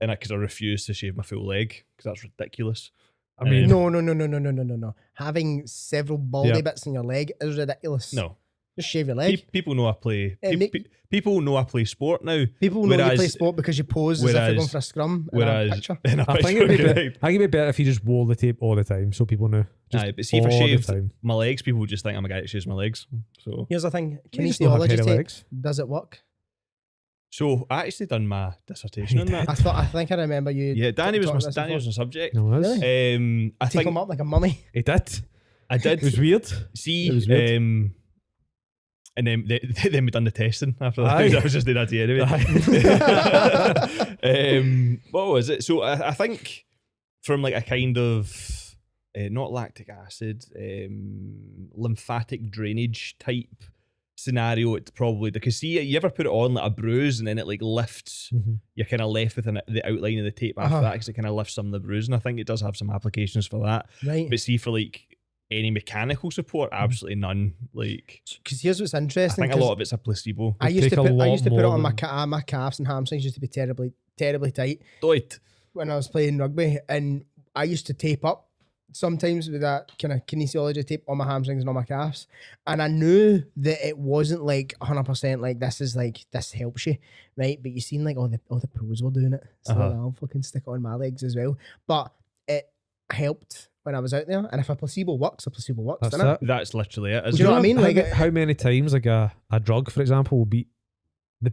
and because I refuse to shave my full leg because that's ridiculous. I mean, No. Having several baldy Yeah. bits in your leg is ridiculous. No, Just shave your leg. people know I play. Eh, People know I play sport now. People know you play whereas- sport because you pose as if you're whereas- going for a scrum in a Whereas picture. in a I think picture, it'd be, correct. I think it'd be better if you just wore the tape all the time so people know. Just Aye, but see if I all the shaved time. my legs, people would just think I'm a guy that shaves my legs. So, Here's the thing: You just don't have kinesiology hairy tape, legs. does it work? so I actually done my dissertation on that. I think I remember you. Yeah, Danny was talking my this Danny before. was my subject. No, it is. Really? I Take think him up like a mummy. He did. I did. It was weird. See, It was weird. and then then we done the testing after that. Aye. I was just doing that to you anyway. What was it? So I think from like a kind of not lactic acid, lymphatic drainage type scenario, it's probably because see you ever put it on like a bruise and then it like lifts. Mhm. You're kind of left with the outline of the tape after Uh-huh. that because it kind of lifts some of the bruise, and I think it does have some applications for that. Right. But see, for like any mechanical support, absolutely none. Like Because here's what's I interesting. think a 'cause lot of it's a placebo. I used take to a put lot it more on than- my calves and hamstrings used to be terribly tight Doit. when I was playing rugby, and I used to tape up sometimes with that kind of kinesiology tape on my hamstrings and on my calves, and I knew that it wasn't like 100% like this helps you, right? But you seen like all the pros were doing it, so Uh-huh. I'll fucking stick it on my legs as well. But it helped when I was out there. And if a placebo works, a placebo works. That's Doesn't it? it. That's literally it. Do you know what I mean? How, Like, how many times like a drug, for example, will beat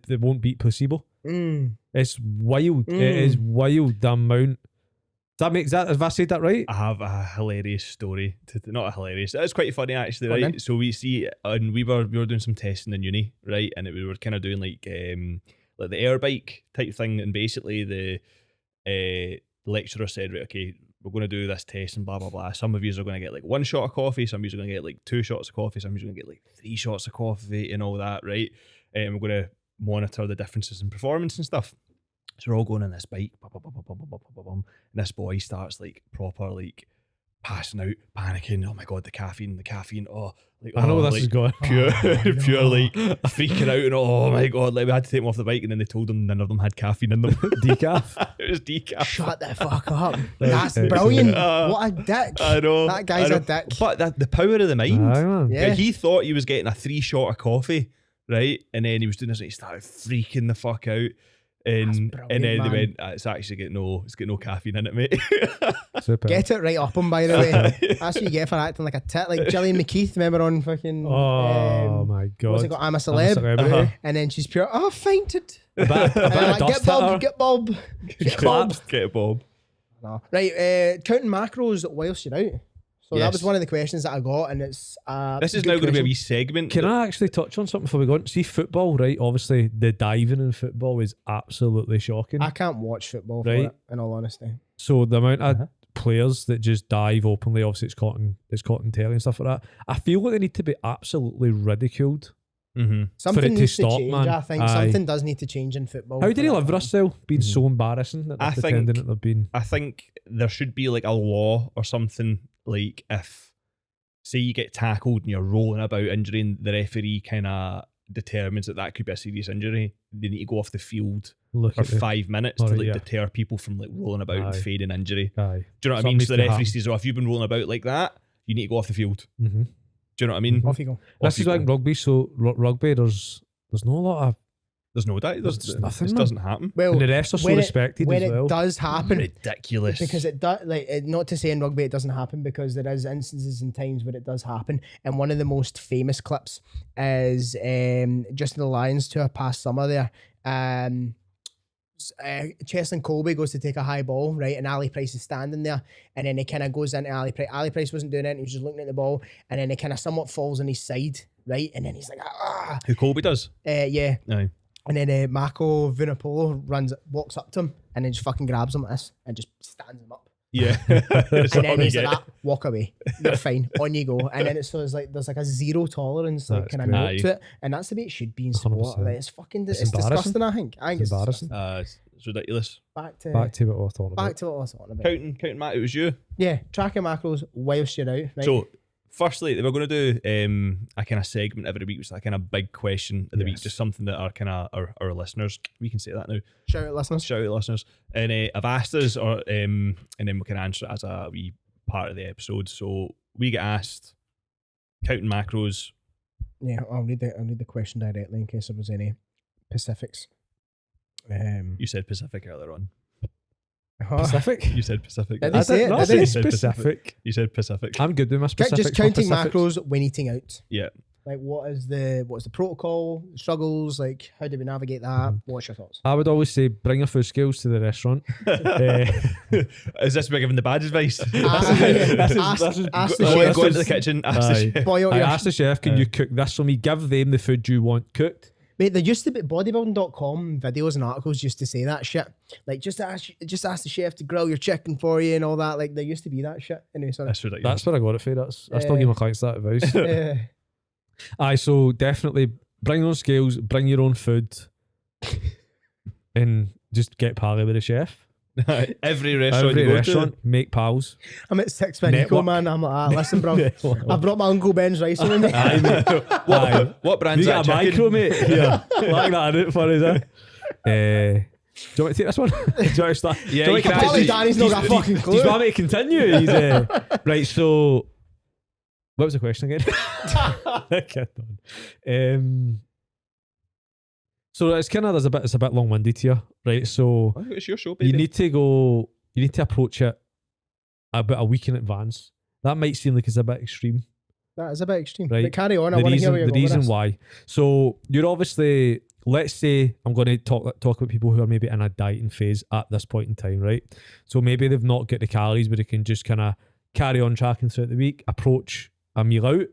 they won't beat placebo? It's wild. It is wild the amount. Does that make that? Have I said that right? I have a hilarious story. Not a hilarious. It's quite funny actually, Go on right? then. So we see, and we were doing some testing in uni, right? And we were kind of doing like the air bike type thing, and basically the lecturer said, right, okay, we're going to do this test and blah blah blah. Some of you are going to get like 1 shot of coffee, some of you are going to get like 2 shots of coffee, some of you are going to get like 3 shots of coffee and all that, right? And we're going to monitor the differences in performance and stuff. So we're all going on this bike, and this boy starts like proper like passing out, panicking. Oh my god, the caffeine! Oh, like I know where this like, is going. Pure, Oh, pure no. like freaking out, and oh my god, like we had to take him off the bike, and then they told him none of them had caffeine in them. Decaf. It was decaf. Shut the fuck up. That's brilliant. What a dick. I know. That guy's I know. a dick. But the power of the mind. Aye, man. Yeah. Like, he thought he was getting a 3 shot of coffee, right? And then he was doing this, and he started freaking the fuck out. And brilliant, then they man. went, it's actually got no caffeine in it, mate. Super. Get it right up him, by the way. That's what you get for acting like a tit. Like Gillian McKeith, remember on fucking. Oh my god. What's it called? I'm a I'm a celeb. Celebrity. And then she's pure, oh, I fainted. A bit And I'm of like, dust get Bob, hitter. get Bob. Get Bob. Get it, Bob. No. Right, counting macros whilst you're out. So that Yes. was one of the questions that I got, and it's This is now going to be a wee segment. Can I actually touch on something before we go on? See, football, right? Obviously, the diving in football is absolutely shocking. I can't watch football for Right. it, in all honesty. So the amount of players that just dive openly, obviously it's caught in telly and stuff like that. I feel like they need to be absolutely ridiculed. Mm-hmm. Something it to needs to stop, change, man. I think. Aye. Something does need to change in football. How did for he that live with one. us still? Being so embarrassing that I they're pretending think- that they've been. I think there should be like a law or something, like if, say you get tackled and you're rolling about injury and the referee kind of determines that could be a serious injury, they need to go off the field Look for at it. 5 minutes to Alright, like yeah. deter people from like rolling about and Aye. feigning injury. Aye. Do you know what I Something mean? So the needs to referee happen. says, oh, if you've been rolling about like that, you need to go off the field. Mm-hmm. Do you know what I mean? Off you go. This Off is you like go. rugby. So rugby, there's no lot of. There's no doubt. There's just nothing, This man. doesn't happen. Well, And the refs are so when respected when as well. it does happen, Ridiculous. because it does, like, not to say in rugby it doesn't happen, because there is instances and times where it does happen. And one of the most famous clips is just in the Lions tour past summer there. Cheslin Colby goes to take a high ball, right, and Ali Price is standing there, and then he kind of goes into Ali Price. Ali Price wasn't doing it; he was just looking at the ball, and then he kind of somewhat falls on his side, right, and then he's like, ah, Who Colby does. yeah. Aye. And then Marco Vinopolo walks up to him, and then just fucking grabs him like this, and just stands him up. Yeah. That's And all then you he's like, get. "Ah, walk away. You're fine. On you go." And then it's so it's like there's like a zero tolerance, like That's kind of great. note Aye. to it, and that's the way it should be in sport. 100%. Like, it's fucking It's it's embarrassing. disgusting. I think It's it's embarrassing. It's ridiculous. Back to Back to what I was talking about. back to what I was talking about. Counting, Matt, it was you. Yeah, tracking macros whilst you're out. Right? So, firstly, we're going to do a kind of segment every week, which is a kind of big question of the week, Yes. just something that our kind of our listeners, we can say that now, shout out listeners. shout out listeners, and I've asked us, and then we can answer it as a wee part of the episode. So we get asked counting macros. Yeah, I'll read the question directly in case there was any Pacifics. You said Pacific earlier on. Pacific. You said Pacific. Did they say it? not Did say they? specific. You said Pacific. I'm good with my specifics. Just for counting Pacifics. macros when eating out. Yeah. Like, what's the protocol, struggles? Like, how do we navigate that? What's your thoughts? I would always say bring your food skills to the restaurant. Is this me giving the bad advice? Ask the Go chef. into the kitchen. Ask the Aye. chef. Boil I your asked the chef, can you cook this for me? Give them the food you want cooked. Mate, there used to be bodybuilding.com videos and articles used to say that shit. Like, just ask the chef to grill your chicken for you and all that. Like, there used to be that shit. Anyway, sorry. That's ridiculous. That's where I got it for. I still give my clients that advice. Aye, so definitely bring your own scales, bring your own food, and just get pally with the chef. Every restaurant Every you go restaurant, make pals. I'm at 6 Eco, Network. man. I'm like, ah, listen, bro. I brought my Uncle Ben's rice with me. Aye, mate. to. What brand's You that got a chicken? micro, mate. Yeah, like that in it for us. Do you want me to take this one? Do you want to start? Yeah, Do you want you me can to Apparently actually- Danny's not got a fucking Do clue. you want me to continue? He's, right, so what was the question again? Get on. So it's kind of it's a bit long-winded here, right? So Oh, it's your show, baby. you need to approach it about a week in advance. That might seem like it's a bit extreme. That is a bit extreme. Right. But carry on. I want to hear where you're the going with reason this. why. So you're obviously, let's say I'm going to talk about people who are maybe in a dieting phase at this point in time, right? So maybe they've not got the calories, but they can just kind of carry on tracking throughout the week, approach a meal out,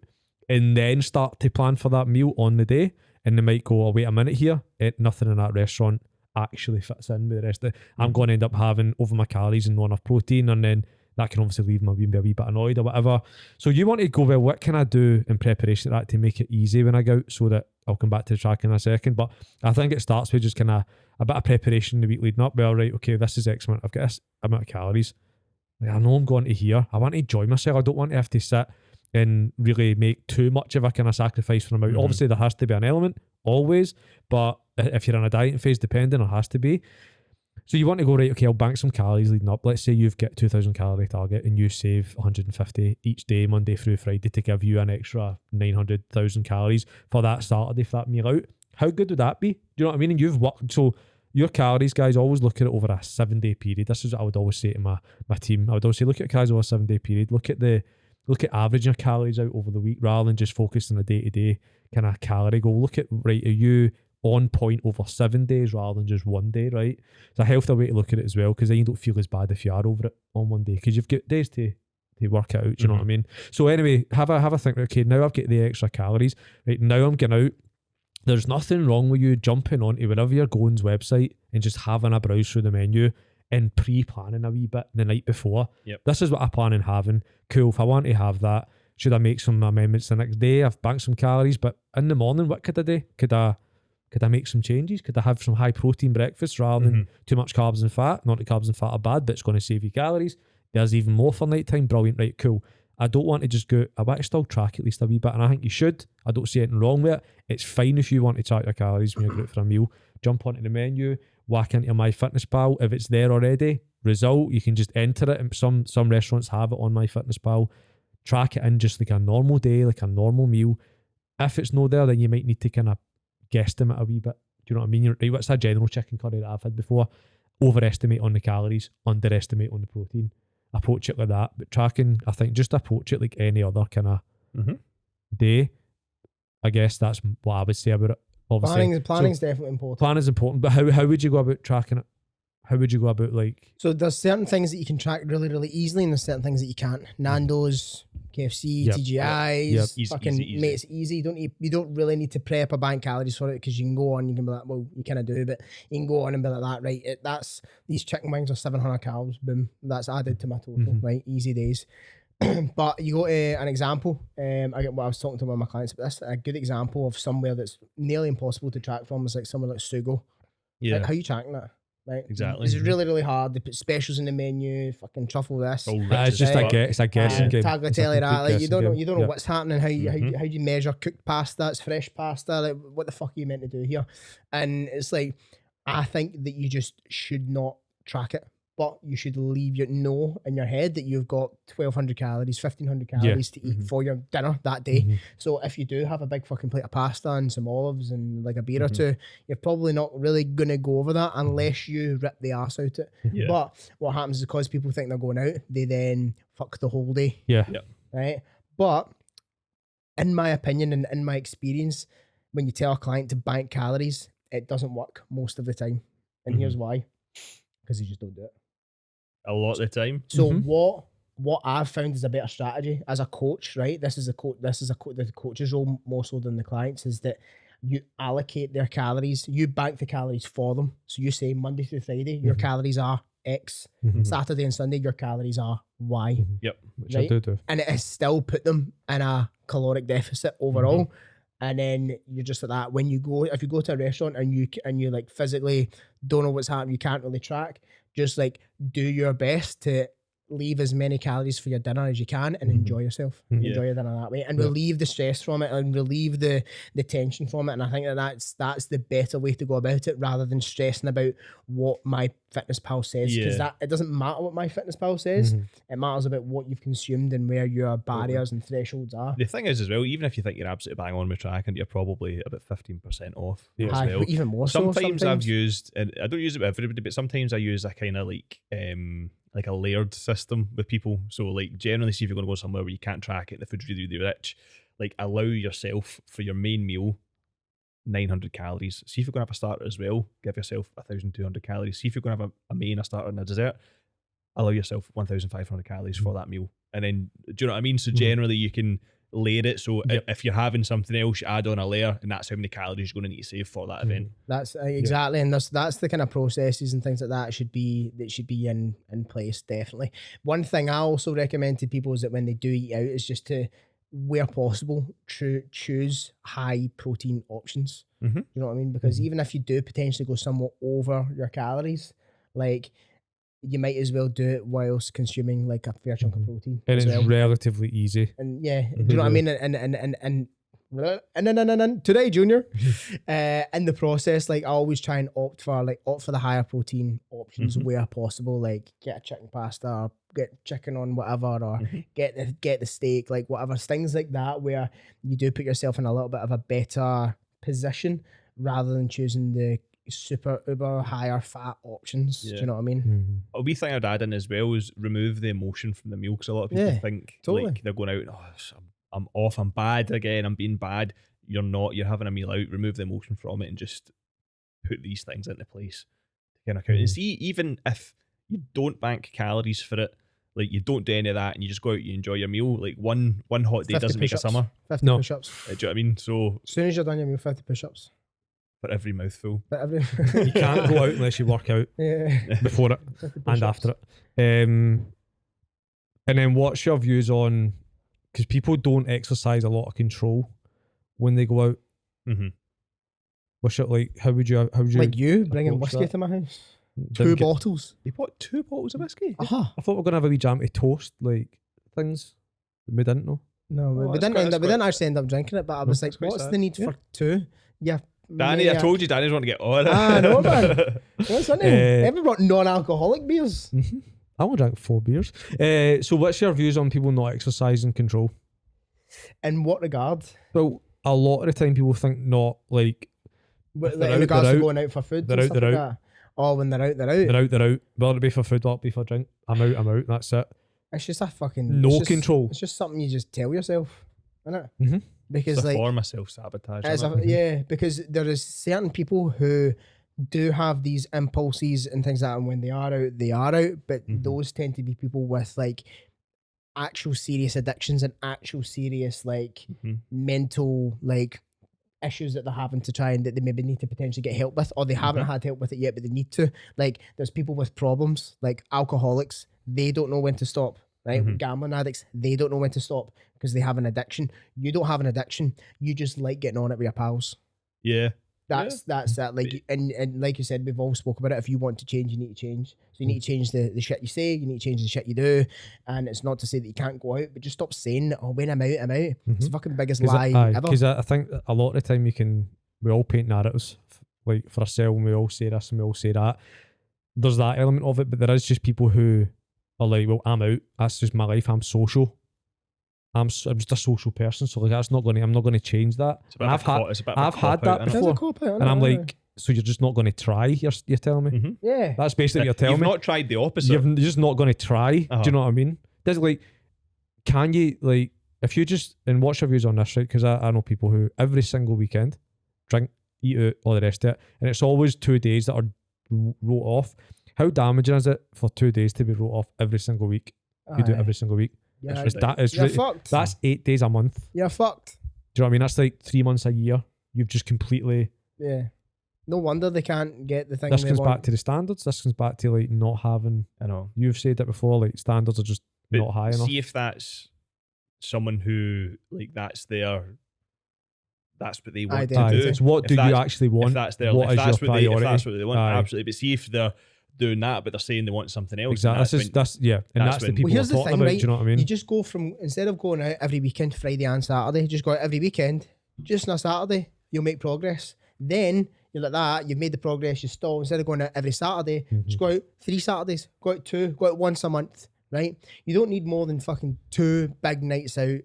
and then start to plan for that meal on the day. And they might go, oh, wait a minute here, nothing in that restaurant actually fits in with the rest of it. I'm going to end up having over my calories and not enough protein, and then that can obviously leave me being a wee bit annoyed or whatever. So you want to go, well, what can I do in preparation of that to make it easy when I go out, so that I'll come back to the tracking in a second. But I think it starts with just kind of a bit of preparation the week leading up. Well, right, okay, this is X amount. I've got this amount of calories. Like, I know I'm going to here. I want to enjoy myself. I don't want to have to sit and really make too much of a kind of sacrifice for them out. Obviously, there has to be an element, always. But if you're in a dieting phase, depending, it has to be. So you want to go, right, okay, I'll bank some calories leading up. Let's say you've got 2,000 calorie target and you save 150 each day, Monday through Friday, to give you an extra 900,000 calories for that Saturday, for that meal out. How good would that be? Do you know what I mean? And you've worked, so your calories, guys, always look at it over a 7-day period. This is what I would always say to my team. I would always say, look at calories over a 7-day period. Look at averaging your calories out over the week rather than just focused on a day-to-day kind of calorie goal. Look at, right, are you on point over 7 days rather than just 1 day, right? It's a healthy way to look at it as well, because then you don't feel as bad if you are over it on 1 day, because you've got days to work it out. Do you know what I mean? So anyway, have a think. Okay, now I've got the extra calories. Right, now I'm getting out. There's nothing wrong with you jumping onto wherever you're going's website and just having a browse through the menu and pre-planning a wee bit the night before. Yep. This is what I plan on having. Cool. If I want to have that, should I make some amendments the next day? I've banked some calories, but in the morning, what could I do? Could I make some changes? Could I have some high protein breakfast rather than too much carbs and fat? Not that carbs and fat are bad, but it's going to save you calories. There's even more for nighttime. Brilliant. Right, cool. I don't want to just go, I want to still track at least a wee bit, and I think you should. I don't see anything wrong with it. It's fine if you want to track your calories when you're going out for a meal. Jump onto the menu, whack into MyFitnessPal. If it's there already, result, you can just enter it. And some restaurants have it on MyFitnessPal. Track it in just like a normal day, like a normal meal. If it's no there, then you might need to kind of guesstimate a wee bit. Do you know what I mean? Right, what's a general chicken curry that I've had before? Overestimate on the calories, underestimate on the protein. Approach it like that. But tracking, I think, just approach it like any other kind of day. I guess that's what I would say about it. Obviously, Planning's definitely important. Planning is important, but how would you go about tracking it? How would you go about, like... So there's certain things that you can track really, really easily, and there's certain things that you can't. Nando's, KFC, TGI's, fucking easy. Mate, it's easy. You don't really need to prep or bank calories for it, because you can go on, you can be like, well, you kind of do, but you can go on and be like that, right? These chicken wings are 700 calories, boom, that's added to my total, right? Easy days. But you go to an example, I was talking to one of my clients about this, a good example of somewhere that's nearly impossible to track from is like somewhere like Sugo. Yeah. Like, how are you tracking that? Right, exactly. It's really, really hard. They put specials in the menu. Fucking truffle this. It's just it's a guessing game. Tagliatelle that. Like, you don't know what's happening. How you measure cooked pasta? It's fresh pasta. Like, what the fuck are you meant to do here? And it's like, I think that you just should not track it, but you should leave know in your head that you've got 1,200 calories, 1,500 calories to eat for your dinner that day. So if you do have a big fucking plate of pasta and some olives and like a beer or two, you're probably not really going to go over that unless you rip the arse out it. Yeah. But what happens is, because people think they're going out, they then fuck the whole day. Yeah. Right? But in my opinion and in my experience, when you tell a client to bank calories, it doesn't work most of the time. And here's why. Because you just don't do it. A lot of the time. So what I've found is a better strategy as a coach, right? This is the coach's role more so than the clients, is that you allocate their calories, you bank the calories for them. So you say Monday through Friday, your calories are X. Saturday and Sunday, your calories are Y. Yep. Which right? I do. And it has still put them in a caloric deficit overall. And then you're just at that. When you go, if you go to a restaurant and you like physically don't know what's happening, you can't really track, just like do your best to leave as many calories for your dinner as you can and enjoy yourself. Enjoy your dinner that way and relieve the stress from it and relieve the tension from it. And I think that's the better way to go about it, rather than stressing about what MyFitnessPal says, because that it doesn't matter what MyFitnessPal says. It matters about what you've consumed and where your barriers and thresholds are. The thing is as well, even if you think you're absolutely bang on with tracking, you're probably about 15% off as well. Even more so. Sometimes I've used, and I don't use it with everybody, but sometimes I use a kind of like like a layered system with people. So like generally, see if you're going to go somewhere where you can't track it, the food's really, really rich, like allow yourself for your main meal 900 calories. See if you're going to have a starter as well, give yourself 1,200 calories. See if you're going to have a main, a starter, and a dessert, allow yourself 1,500 calories for that meal. And then, do you know what I mean? So generally you can layer it. So if you're having something else, you add on a layer, and that's how many calories you're going to need to save for that event. That's exactly, and that's the kind of processes and things like that should be in place, definitely. One thing I also recommend to people is that when they do eat out is just to, where possible, choose high protein options. You know what I mean? Because even if you do potentially go somewhat over your calories, like, you might as well do it whilst consuming like a fair chunk of protein. And it's well. relatively easy. And do you know what I mean? And today, Junior, in the process, like, I always try and opt for the higher protein options where possible. Like, get a chicken pasta, or get chicken on whatever, or get the steak, like whatever, things like that, where you do put yourself in a little bit of a better position rather than choosing the super uber higher fat options. Do you know what I mean? A wee thing I'd add in as well is remove the emotion from the meal, because a lot of people think like they're going out, I'm off, I'm bad again, I'm being bad. You're not, you're having a meal out. Remove the emotion from it and just put these things into place to kind of count. And see, even if you don't bank calories for it, like you don't do any of that and you just go out, you enjoy your meal, like one hot day doesn't make a summer. 50 push-ups. Do you know what I mean? So as soon as you're done your meal, 50 push-ups. For every mouthful. You can't go out unless you work out before it and after it. And then what's your views on, because people don't exercise a lot of control when they go out. What's it like? How would you like you bringing whiskey to my house? Two bottles. You bought 2 bottles of whiskey? I thought we were gonna have a wee jam to toast like things. We didn't know. No, we didn't actually end up drinking it, but I was like, what's the need for 2? Yeah. Danny, I told you Danny's want to get on it. I know, man. What's that name? Everyone brought non-alcoholic beers. I only drank 4 beers. So what's your views on people not exercising control? In what regard? Well, a lot of the time people think not like in regards to going out for food. They're out. Like that. Oh, when they're out. They're out. Whether it be for food, whether it be for drink. I'm out. That's it. It's just a fucking control. It's just something you just tell yourself, isn't it? Because it's a like form of self-sabotage. Yeah, because there is certain people who do have these impulses and things like that, and when they are out, but those tend to be people with like actual serious addictions and actual serious like mental like issues that they're having to try and that they maybe need to potentially get help with, or they haven't had help with it yet, but they need to. Like, there's people with problems, like alcoholics, they don't know when to stop. Right? Gambling addicts, they don't know when to stop because they have an addiction. You don't have an addiction. You just like getting on it with your pals. Yeah. That's that. Like, and like you said, we've all spoke about it. If you want to change, you need to change. So you need to change the shit you say. You need to change the shit you do. And it's not to say that you can't go out, but just stop saying that. Oh, when I'm out, I'm out. It's the fucking biggest lie ever. Because I think a lot of the time we all paint narratives like for ourselves, and we all say this and we all say that. There's that element of it, but there is just people who are like, well, I'm out. That's just my life. I'm social. I'm just a social person, so like I'm not going to change that. I've had that before, and I'm like, so you're just not going to try? You're telling me? Yeah, that's basically what you're telling me. You've not tried the opposite. You're just not going to try. Do you know what I mean? There's like, can you like, if you just, and what's your views on this, right? Because I know people who every single weekend drink, eat out, all the rest of it, and it's always 2 days that are wrote off. How damaging is it for 2 days to be wrote off every single week? You do it every single week. Yeah, you're fucked. That's 8 days a month. You're fucked. Do you know what I mean? That's like 3 months a year. You've just completely. Yeah. No wonder they can't get the thing. This comes back to the standards. This comes back to like not having. I know. You've said it before. Like standards are just not high enough. See if that's someone who like that's what they want to do. So what do you actually want? If that's their, what if is that's your what priority? if that's what they want, absolutely. But see if they're doing that, but they're saying they want something else. Exactly. That's the people we're talking about. Right? Do you know what I mean? You just go from, instead of going out every weekend, Friday and Saturday, just go out every weekend. Just on a Saturday, you'll make progress. Then you're like that. You've made the progress. You stall. Instead of going out every Saturday, just go out 3 Saturdays. Go out 2. Go out once a month. Right? You don't need more than fucking 2 big nights out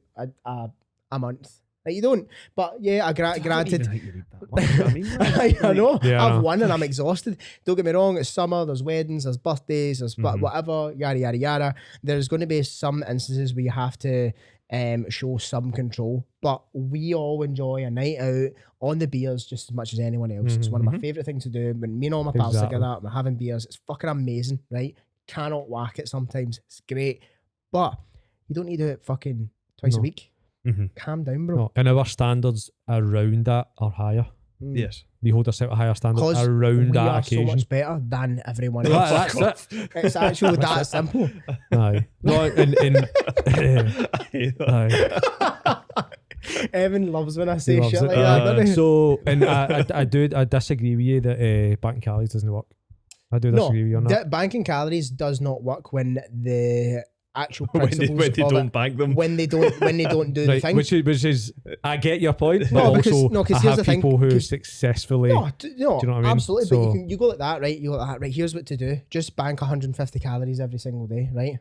a month. Like, you don't. But yeah, I granted. I mean, I know. Yeah, I I've know. won and I'm exhausted. Don't get me wrong. It's summer. There's weddings. There's birthdays. There's whatever. Yada yada yada. There's going to be some instances where you have to show some control. But we all enjoy a night out on the beers just as much as anyone else. It's one of my favorite things to do. When me and all my pals Exactly. together, we're having beers. It's fucking amazing, right? Cannot whack it sometimes. It's great, but you don't need to do it fucking twice a week. Calm down, bro. No, and our standards around that are higher. Yes. We hold ourselves a higher standard Because around we that are occasion. so much better than everyone Well, else. that's it. It's actually that simple. Aye. No, aye. Evan loves when I say He loves shit it. like that, doesn't he? So, and I disagree with you that banking calories doesn't work. I do disagree with you on that. Banking calories does not work when the actual when principles they of don't it, bank them. when they don't do the Right, thing. which is, I get your point, but No, because- also no, 'cause I here's have the thing, people who 'cause- successfully. No, do you know what I mean? absolutely. So- But you go like that, right? You go like that, right? Here's what to do: just bank 150 calories every single day, right?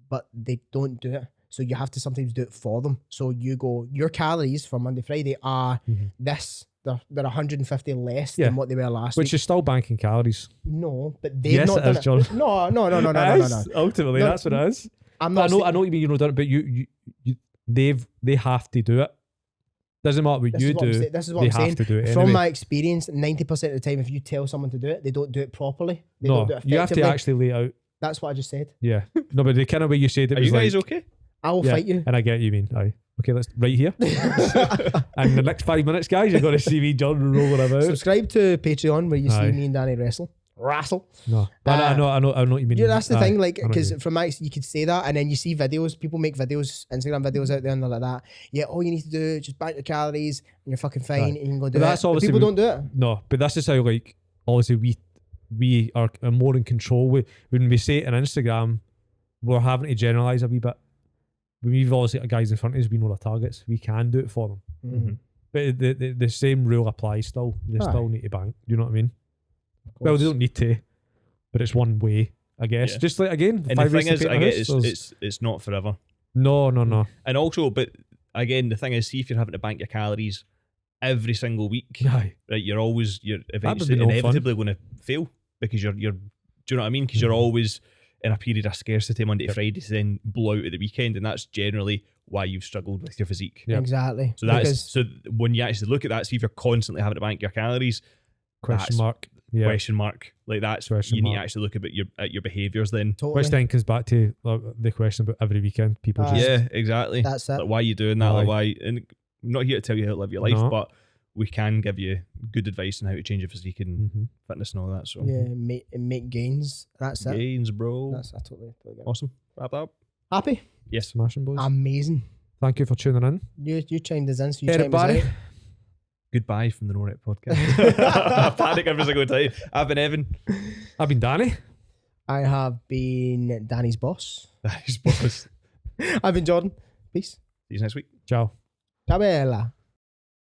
But they don't do it, so you have to sometimes do it for them. So you go, your calories for Monday, Friday are this. They're 150 less Yeah. than what they were last Which week. is still banking calories. No, but they've Yes, not it done is, John. No. It is, ultimately, No, that's what it is. I'm I not. know what you know, done it, but you they have to do it. Doesn't matter what This you is what I'm do. saying. This is what they I'm have saying. to do it From anyway. my experience, 90% of the time, if you tell someone to do it, they don't do it properly. They No, don't do it you have to effectively. actually lay it out. That's what I just said. Yeah. No, but the kind of way you said it Are was you guys like, okay? I will yeah, fight you. and I get what you mean. Aye. Okay, let's right here. And the next 5 minutes, guys, you're going to see me John rolling about. Subscribe to Patreon where you see Aye. me and Danny wrestle. No, but I know what you mean. Yeah, that's the Aye, thing. Like, I know what because you mean. from my, you could say that, and then you see videos. People make videos, Instagram videos out there, and they're like that. Yeah, all you need to do is just bank your calories, and you're fucking fine, Aye. and you can go do But it. that's But obviously people don't do it. No, but this is how, like, obviously we are more in control. When we say it on Instagram, we're having to generalize a wee bit. When we've obviously got guys in front of us, we know their targets. We can do it for them. Mm-hmm. But the same rule applies still. They Aye. still need to bank. Do you know what I mean? Of Well, course. they don't need to, but it's one way, I guess. Yeah. Just like, again, And the 5 ways thing to is, paint I a get house, it's not forever. No. And also, but again, the thing is, see if you're having to bank your calories every single week, Aye. right? You're be eventually no fun. inevitably going to fail because you're. Do you know what I mean? Because you're always in a period of scarcity Monday to Friday to then blow out at the weekend, and that's generally why you've struggled with your physique. Yep. Exactly. So that's Because so when you actually look at that, see if you're constantly having to bank your calories. Question that's mark. Yeah. Question mark. Like that's Question you need to mark. actually look at your behaviours then. totally. Which then comes back to the question about every weekend. People Aye. just Yeah, exactly. That's it. Like, why are you doing that? Aye. Like, why? And I'm not here to tell you how to live your life, No. but we can give you good advice on how to change your physique and Mhm. fitness and all that. So Yeah, make gains. That's it. gains, bro. That's I totally get it. Awesome. Wrap that up. Happy. Yes. Smashing boys. Amazing. Thank you for tuning in. You chimed us in, so you Eric chimed us Barry. out. Goodbye from the No Rep podcast. I panic every single time. I've been Evan. I've been Danny. I have been Danny's boss. That is boss. See I've been Jordan. Peace. you next week. Ciao. Ciao bella.